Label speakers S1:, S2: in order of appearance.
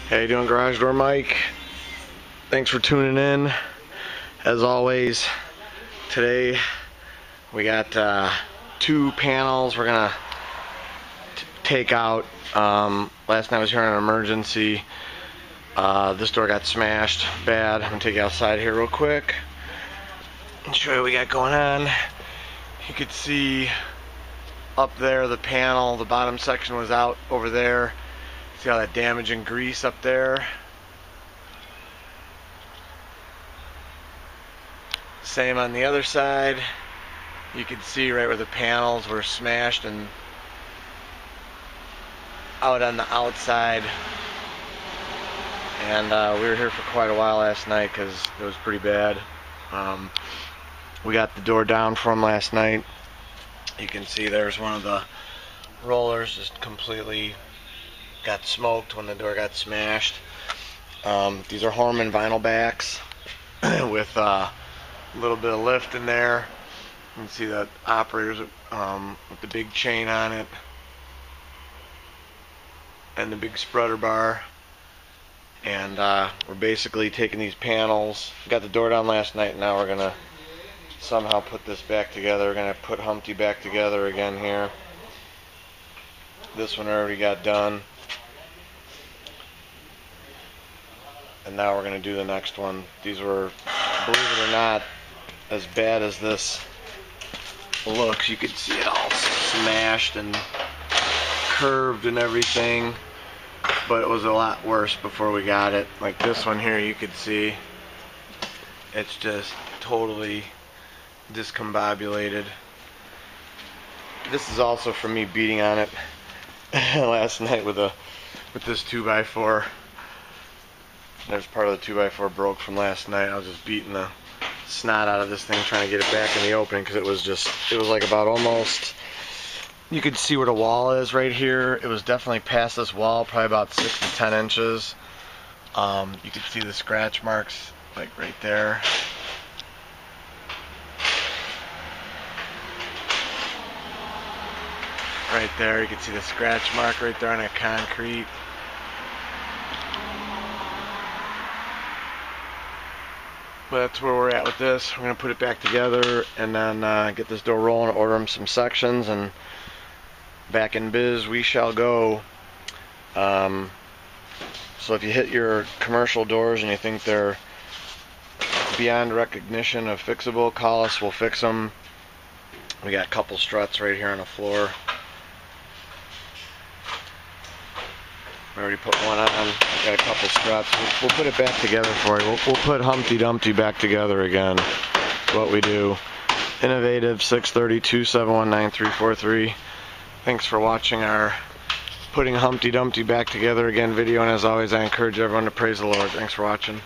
S1: How you doing, Garage Door Mike? Thanks for tuning in. As always, today we got 2 panels we're gonna take out. Last night I was here on an emergency. This door got smashed bad. I'm gonna take you outside here real quick and show you what we got going on. You could see up there the panel, the bottom section was out over there. See all that damage and grease up there? Same on the other side. You can see right where the panels were smashed and out on the outside. And we were here for quite a while last night because it was pretty bad. We got the door down from last night. You can see there's one of the rollers just completely got smoked when the door got smashed. These are Horman vinyl backs with a little bit of lift in there. You can see the operators with the big chain on it and the big sprudder bar. And we're basically taking these panels. We got the door down last night, and now we're gonna somehow put this back together. We're gonna put Humpty back together again here. This one already got done. And now we're going to do the next one. These were, believe it or not, as bad as this looks. You could see it all smashed and curved and everything. But it was a lot worse before we got it. Like this one here, you could see it's just totally discombobulated. This is also from me beating on it last night with this 2x4. There's part of the 2x4 broke from last night. I was just beating the snot out of this thing trying to get it back in the opening because it was like about almost, you could see where the wall is right here. It was definitely past this wall, probably about 6 to 10 inches. You could see the scratch marks like right there. Right there, you can see the scratch mark right there on that concrete. But that's where we're at with this. We're going to put it back together and then get this door rolling, order them some sections, and back in biz we shall go. So if you hit your commercial doors and you think they're beyond recognition of fixable, call us, we'll fix them. We got a couple struts right here on the floor. We already put one on. We got a couple struts. We'll put it back together for you. We'll put Humpty Dumpty back together again. That's what we do. Innovative 632-719-343. Thanks for watching our putting Humpty Dumpty back together again video. And as always, I encourage everyone to praise the Lord. Thanks for watching.